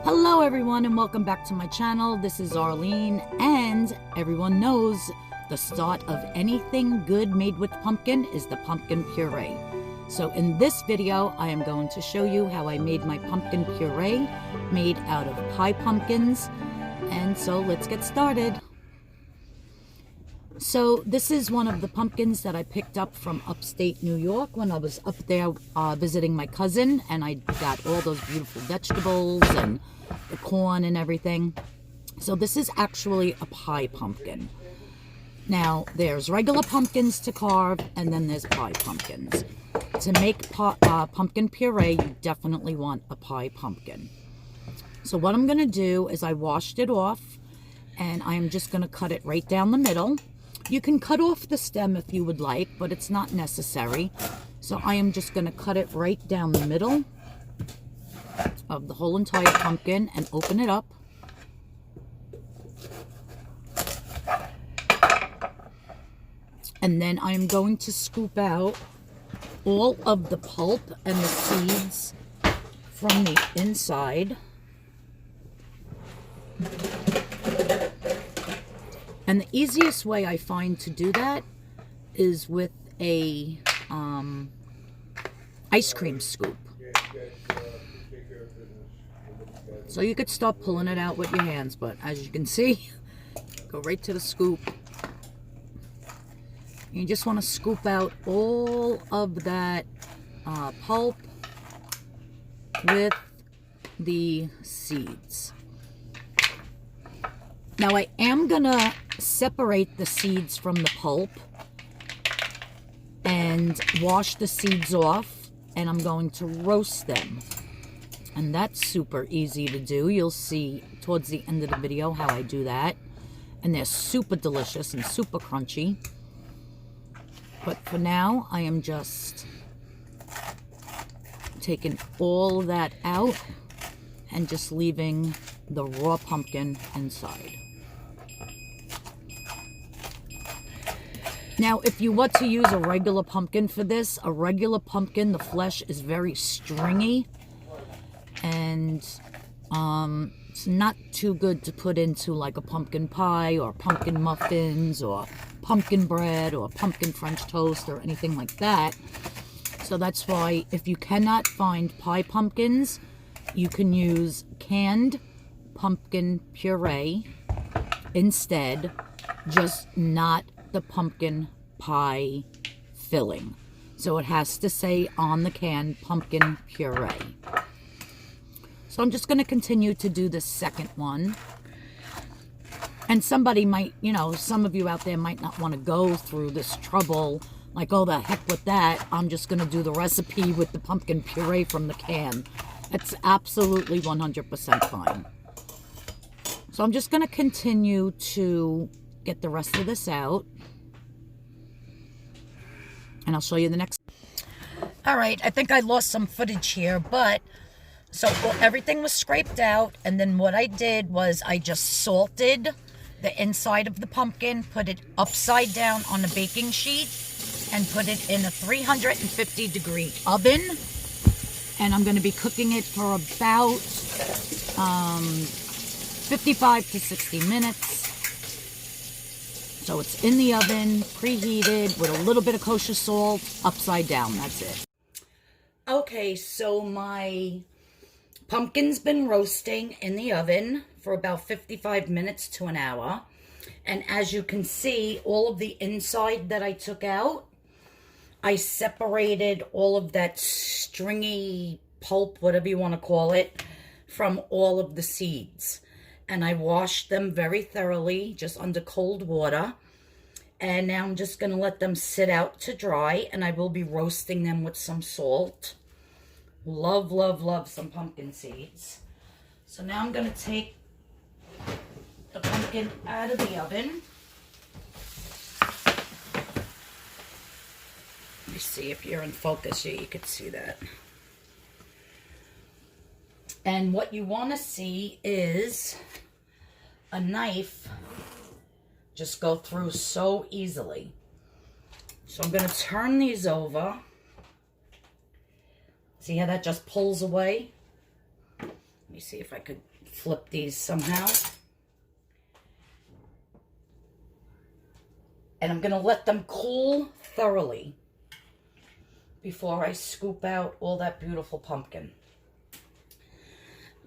Hello everyone and welcome back to my channel. This is Arlene, and everyone knows the start of anything good made with pumpkin is the pumpkin puree. So in this video I am going to show you how I made my pumpkin puree made out of pie pumpkins. And so let's get started. So this is one of the pumpkins that I picked up from upstate New York when I was up there visiting my cousin, and I got all those beautiful vegetables and the corn and everything. So this is actually a pie pumpkin. Now there's regular pumpkins to carve, and then there's pie pumpkins. To make pumpkin puree, you definitely want a pie pumpkin. So what I'm going to do is I washed it off, and I'm just going to cut it right down the middle. You can cut off the stem if you would like, but it's not necessary. So I am just going to cut it right down the middle of the whole entire pumpkin and open it up. And then I'm going to scoop out all of the pulp and the seeds from the inside. And the easiest way I find to do that is with a ice cream scoop. So you could start pulling it out with your hands, but as you can see, go right to the scoop. You just want to scoop out all of that pulp with the seeds. Now I am gonna separate the seeds from the pulp and wash the seeds off, and I'm going to roast them. And that's super easy to do. You'll see towards the end of the video how I do that. And they're super delicious and super crunchy. But for now, I am just taking all that out and just leaving the raw pumpkin inside. Now, if you want to use a regular pumpkin for this, a regular pumpkin, the flesh is very stringy, and it's not too good to put into like a pumpkin pie or pumpkin muffins or pumpkin bread or pumpkin French toast or anything like that. So that's why if you cannot find pie pumpkins, you can use canned pumpkin puree instead, just not the pumpkin pie filling. So it has to say on the can pumpkin puree. So I'm just going to continue to do the second one. And somebody might, some of you out there might not want to go through this trouble. Like, oh, the heck with that. I'm just going to do the recipe with the pumpkin puree from the can. It's absolutely 100% fine. So I'm just going to continue to get the rest of this out. And I'll show you the next. All right, I think I lost some footage here, but so everything was scraped out. And then what I did was I just salted the inside of the pumpkin, put it upside down on a baking sheet, and put it in a 350-degree oven. And I'm going to be cooking it for about 55 to 60 minutes. So it's in the oven, preheated, with a little bit of kosher salt, upside down. That's it. Okay, so my pumpkin's been roasting in the oven for about 55 minutes to an hour. And as you can see, all of the inside that I took out, I separated all of that stringy pulp, whatever you want to call it, from all of the seeds. And I washed them very thoroughly, just under cold water. And now I'm just going to let them sit out to dry, and I will be roasting them with some salt. Love, love, love some pumpkin seeds. So now I'm going to take the pumpkin out of the oven. Let me see if you're in focus here. You can see that. And what you want to see is a knife just go through so easily. So I'm going to turn these over. See how that just pulls away? me see if I could flip these somehow. And I'm going to let them cool thoroughly before I scoop out all that beautiful pumpkin.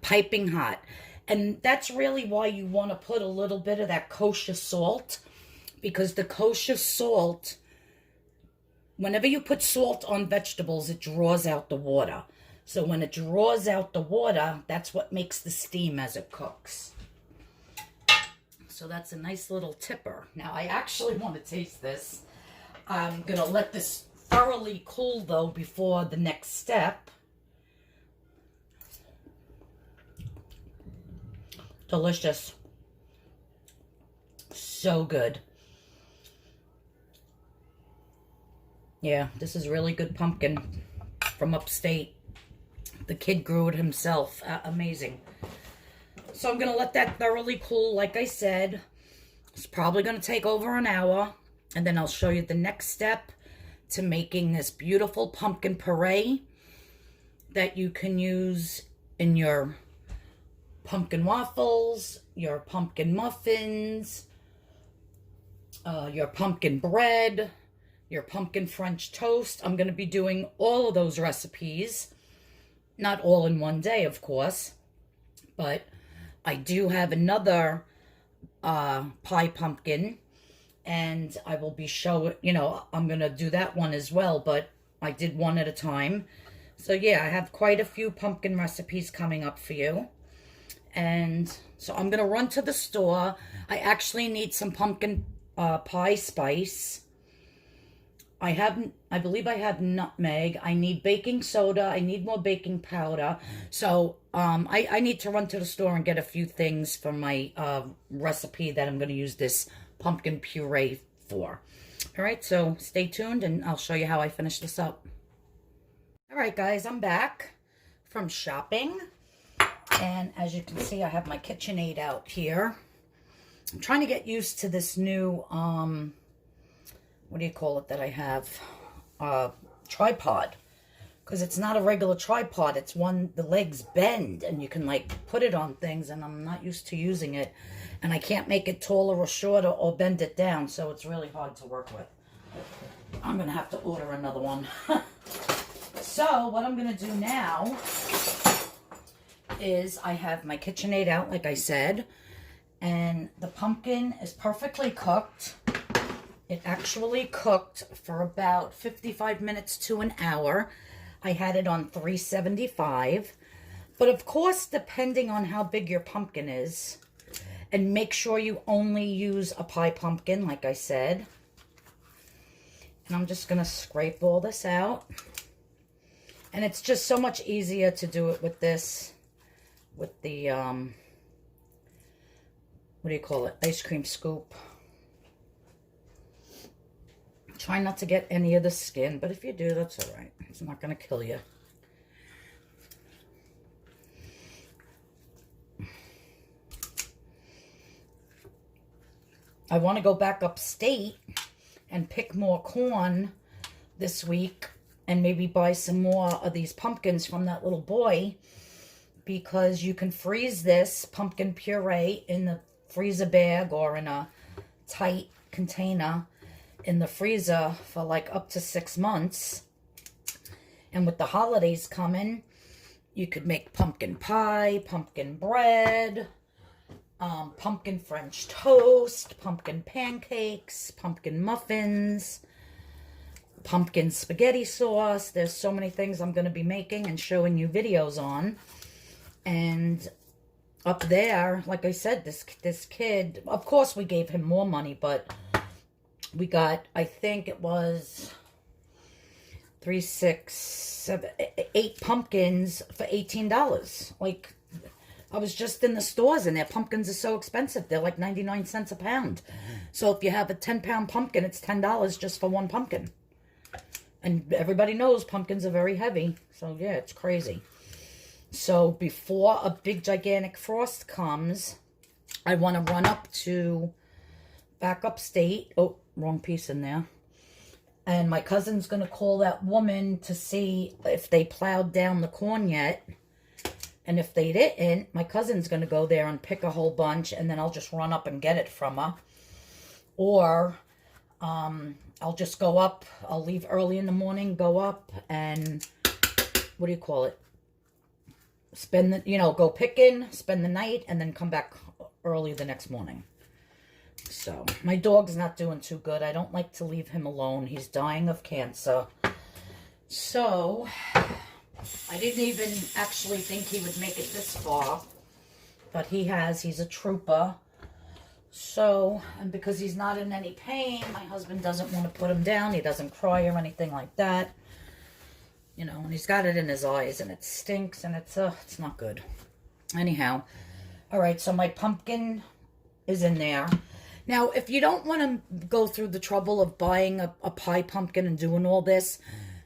Piping hot. And that's really why you want to put a little bit of that kosher salt, because the kosher salt, whenever you put salt on vegetables, it draws out the water. So when it draws out the water, that's what makes the steam as it cooks. So that's a nice little tipper. Now I actually want to taste this. I'm going to let this thoroughly cool though before the next step. Delicious. So good. Yeah, this is really good pumpkin from upstate. The kid grew it himself. Amazing. So I'm going to let that thoroughly cool. Like I said, it's probably going to take over an hour. And then I'll show you the next step to making this beautiful pumpkin puree that you can use in your pumpkin waffles, your pumpkin muffins, your pumpkin bread, your pumpkin French toast. I'm going to be doing all of those recipes. Not all in one day, of course, but I do have another pie pumpkin, and I will be showing, I'm going to do that one as well, but I did one at a time. So yeah, I have quite a few pumpkin recipes coming up for you. And so I'm going to run to the store. I actually need some pumpkin pie spice. I believe I have nutmeg. I need baking soda. I need more baking powder. So I need to run to the store and get a few things for my recipe that I'm going to use this pumpkin puree for. All right, so stay tuned and I'll show you how I finish this up. All right, guys, I'm back from shopping. And as you can see, I have my KitchenAid out here. I'm trying to get used to this new, what do you call it that I have? Tripod. Because it's not a regular tripod. It's one, the legs bend and you can like put it on things, and I'm not used to using it. And I can't make it taller or shorter or bend it down, so it's really hard to work with. I'm going to have to order another one. So what I'm going to do now is I have my KitchenAid out, like I said, and the pumpkin is perfectly cooked. It actually cooked for about 55 minutes to an hour. I had it on 375. But of course, depending on how big your pumpkin is, and make sure you only use a pie pumpkin, like I said. And I'm just going to scrape all this out. And it's just so much easier to do it with this, with the, what do you call it, ice cream scoop. Try not to get any of the skin, but if you do, that's all right. It's not going to kill you. I want to go back upstate and pick more corn this week and maybe buy some more of these pumpkins from that little boy, because you can freeze this pumpkin puree in the freezer bag or in a tight container in the freezer for like up to 6 months. And with the holidays coming, you could make pumpkin pie, pumpkin bread, pumpkin French toast, pumpkin pancakes, pumpkin muffins, pumpkin spaghetti sauce. There's so many things I'm going to be making and showing you videos on. And up there, like I said, this kid, of course we gave him more money, but we got, I think it was 3, 6, 7, 8 pumpkins for $18. Like, I was just in the stores and their pumpkins are so expensive. They're like 99 cents a pound. So if you have a 10-pound pumpkin, it's $10 just for one pumpkin. And everybody knows pumpkins are very heavy. So yeah, it's crazy. So before a big gigantic frost comes, I want to run up to back upstate. Oh, wrong piece in there. And my cousin's going to call that woman to see if they plowed down the corn yet. And if they didn't, my cousin's going to go there and pick a whole bunch, and then I'll just run up and get it from her. Or I'll just go up, I'll leave early in the morning, go up and, what do you call it? Spend the, go picking, spend the night, and then come back early the next morning. So, my dog's not doing too good. I don't like to leave him alone. He's dying of cancer. So, I didn't even actually think he would make it this far. But he has. He's a trooper. So, and because he's not in any pain, my husband doesn't want to put him down. He doesn't cry or anything like that. And he's got it in his eyes, and it stinks, and it's not good. Anyhow, all right, so my pumpkin is in there. Now, if you don't want to go through the trouble of buying a pie pumpkin and doing all this,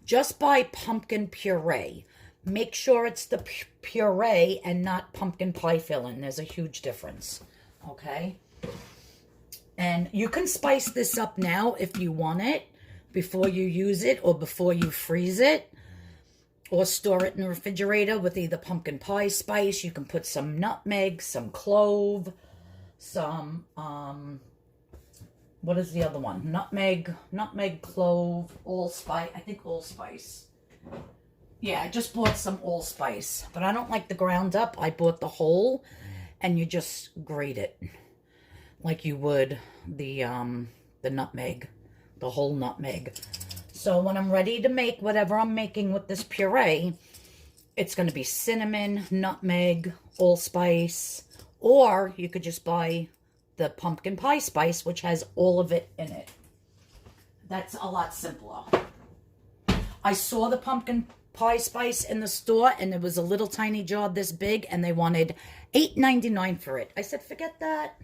just buy pumpkin puree. Make sure it's the puree and not pumpkin pie filling. There's a huge difference, okay? And you can spice this up now if you want it, before you use it or before you freeze it. Or store it in the refrigerator with either pumpkin pie spice. You can put some nutmeg, some clove, some, what is the other one? Nutmeg, clove, allspice. I think allspice. Yeah, I just bought some allspice. But I don't like the ground up. I bought the whole. And you just grate it. Like you would the nutmeg. The whole nutmeg. So when I'm ready to make whatever I'm making with this puree, it's going to be cinnamon, nutmeg, allspice, or you could just buy the pumpkin pie spice, which has all of it in it. That's a lot simpler. I saw the pumpkin pie spice in the store, and it was a little tiny jar this big, and they wanted $8.99 for it. I said, forget that.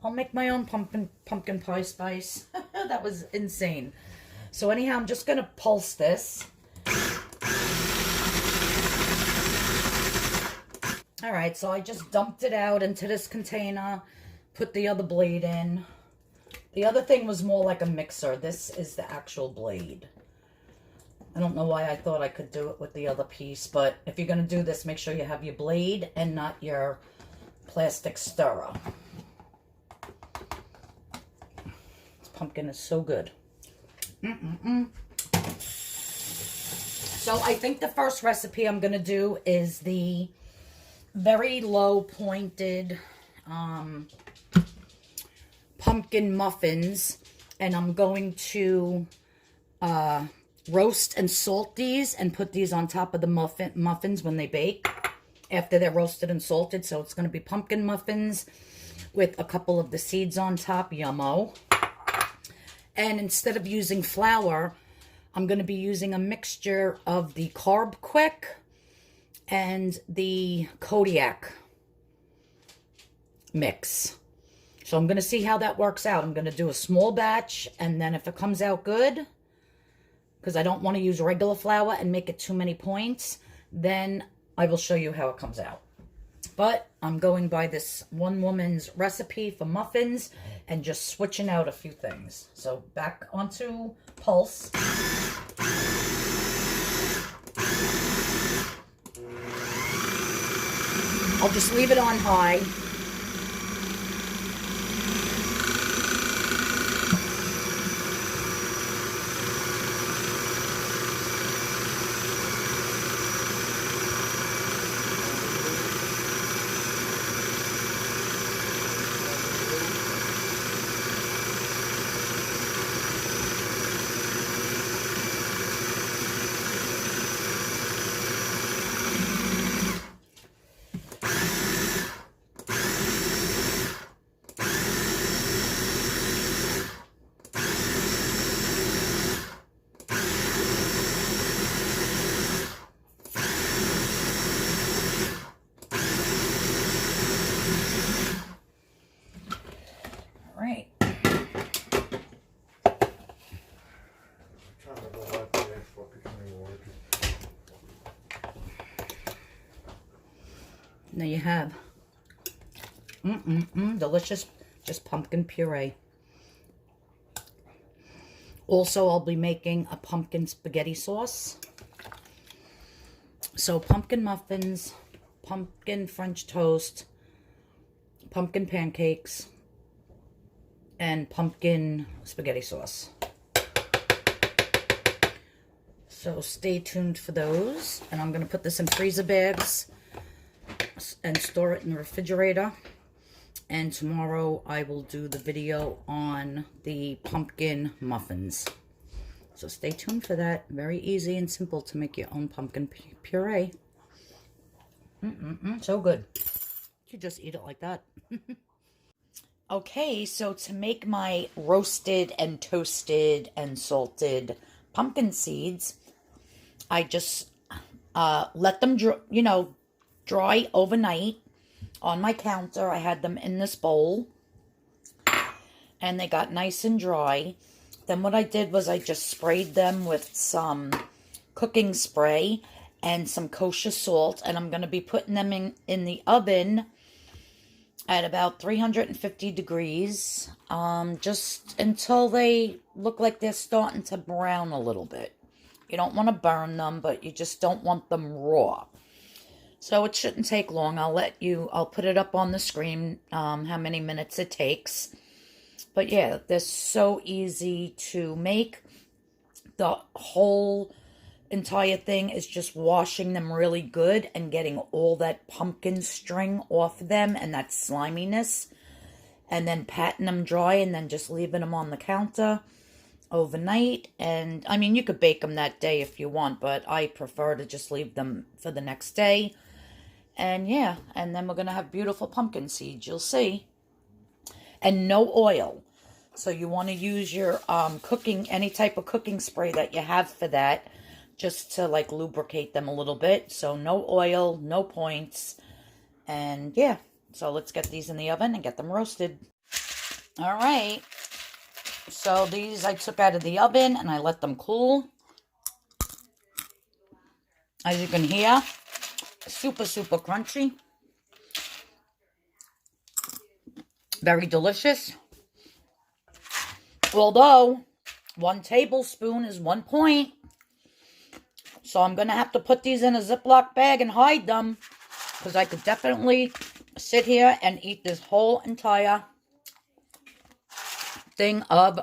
I'll make my own pumpkin pie spice. That was insane. So anyhow, I'm just going to pulse this. All right, so I just dumped it out into this container, put the other blade in. The other thing was more like a mixer. This is the actual blade. I don't know why I thought I could do it with the other piece, but if you're going to do this, make sure you have your blade and not your plastic stirrer. This pumpkin is so good. So I think the first recipe I'm going to do is the very low pointed pumpkin muffins, and I'm going to roast and salt these and put these on top of the muffins when they bake after they're roasted and salted. So it's going to be pumpkin muffins with a couple of the seeds on top. Yummo. And instead of using flour, I'm going to be using a mixture of the Carb Quick and the Kodiak mix. So I'm going to see how that works out. I'm going to do a small batch, and then if it comes out good, because I don't want to use regular flour and make it too many points, then I will show you how it comes out. But I'm going by this one woman's recipe for muffins and just switching out a few things. So back onto pulse. I'll just leave it on high. Now you have delicious just pumpkin puree. Also, I'll be making a pumpkin spaghetti sauce. So pumpkin muffins, pumpkin French toast, pumpkin pancakes, and pumpkin spaghetti sauce. So stay tuned for those. And I'm going to put this in freezer bags and store it in the refrigerator. And tomorrow I will do the video on the pumpkin muffins. So stay tuned for that. Very easy and simple to make your own pumpkin puree. So good. You just eat it like that. Okay, so to make my roasted and toasted and salted pumpkin seeds, I just let them, dry overnight on my counter. I had them in this bowl, and they got nice and dry. Then what I did was I just sprayed them with some cooking spray and some kosher salt, and I'm going to be putting them in the oven at about 350 degrees, just until they look like they're starting to brown a little bit. You don't want to burn them, but you just don't want them raw. So it shouldn't take long. I'll put it up on the screen, how many minutes it takes. But yeah, they're so easy to make. The whole entire thing is just washing them really good and getting all that pumpkin string off them and that sliminess, and then patting them dry and then just leaving them on the counter overnight. And I mean, you could bake them that day if you want, but I prefer to just leave them for the next day. And yeah, and then we're gonna have beautiful pumpkin seeds, you'll see. And no oil. So you want to use your any type of cooking spray that you have for that, just to like lubricate them a little bit. So no oil, no points. And yeah, so let's get these in the oven and get them roasted. All right. So these I took out of the oven and I let them cool. As you can hear, super, super crunchy. Very delicious. Although 1 tablespoon is 1 point. So I'm going to have to put these in a Ziploc bag and hide them, because I could definitely sit here and eat this whole entire thing of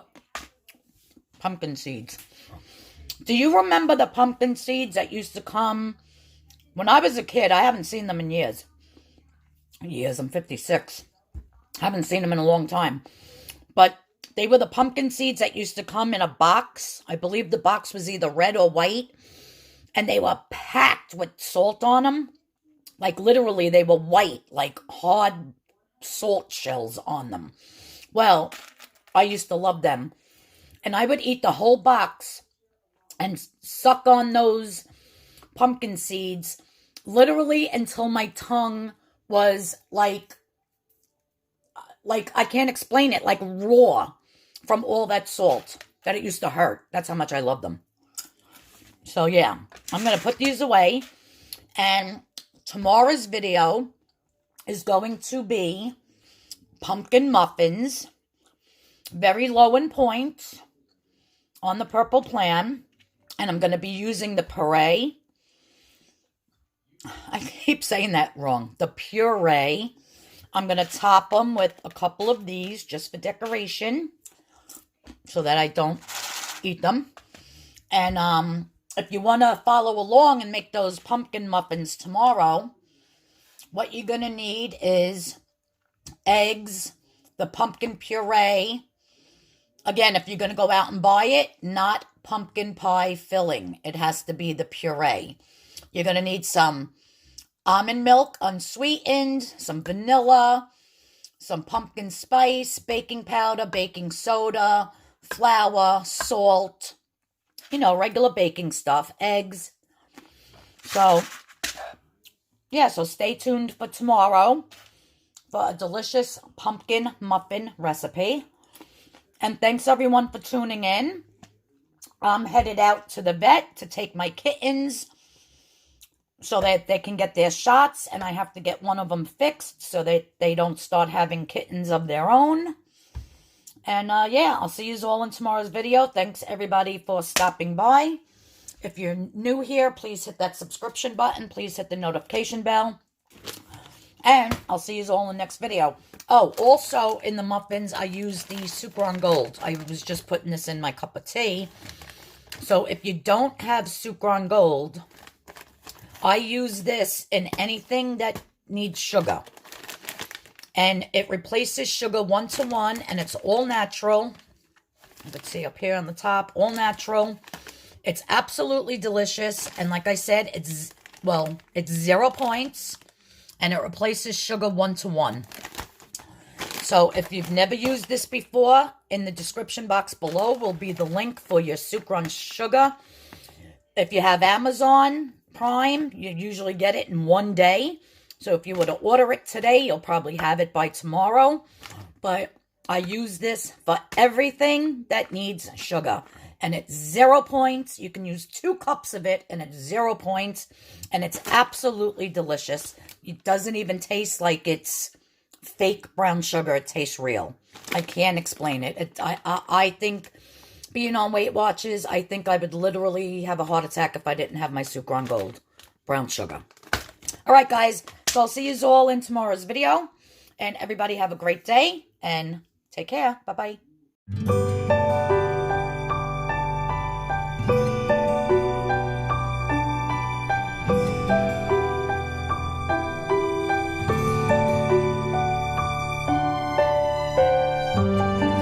pumpkin seeds. Do you remember the pumpkin seeds that used to come when I was a kid? I haven't seen them in years. I'm 56. I haven't seen them in a long time. But they were the pumpkin seeds that used to come in a box. I believe the box was either red or white. And they were packed with salt on them. Like literally they were white, like hard salt shells on them. Well, I used to love them. And I would eat the whole box and suck on those pumpkin seeds literally until my tongue was like I can't explain it, like raw from all that salt, that it used to hurt. That's how much I love them. So yeah, I'm going to put these away, and tomorrow's video is going to be pumpkin muffins, very low in points on the Purple Plan, and I'm going to be using the Puree. I keep saying that wrong. The Puree. I'm going to top them with a couple of these just for decoration so that I don't eat them. And if you want to follow along and make those pumpkin muffins tomorrow, what you're going to need is eggs, the pumpkin puree. Again, if you're going to go out and buy it, not pumpkin pie filling. It has to be the puree. You're going to need some almond milk unsweetened, some vanilla, some pumpkin spice, baking powder, baking soda, flour, salt, regular baking stuff, eggs. So, yeah, so stay tuned for tomorrow for a delicious pumpkin muffin recipe. And thanks everyone for tuning in. I'm headed out to the vet to take my kittens so that they can get their shots, and I have to get one of them fixed so that they don't start having kittens of their own. And yeah, I'll see you all in tomorrow's video. Thanks everybody for stopping by. If you're new here, please hit that subscription button. Please hit the notification bell. And I'll see you all in the next video. Oh, also in the muffins, I use the Sucron Gold. I was just putting this in my cup of tea. So if you don't have Sucron Gold, I use this in anything that needs sugar. And it replaces sugar 1-to-1, and it's all natural. You can see up here on the top, all natural. It's absolutely delicious. And like I said, it's 0 points. And it replaces sugar 1-to-1. So if you've never used this before, in the description box below will be the link for your Sucron sugar. If you have Amazon Prime, you usually get it in 1 day. So if you were to order it today, you'll probably have it by tomorrow. But I use this for everything that needs sugar. And it's 0 points. You can use 2 cups of it and it's 0 points. And it's absolutely delicious. It doesn't even taste like it's fake brown sugar. It tastes real. I can't explain it. I think, being on Weight Watchers, I think I would literally have a heart attack if I didn't have my Sucron Gold brown sugar. All right, guys. So I'll see you all in tomorrow's video. And everybody have a great day and take care. Bye-bye.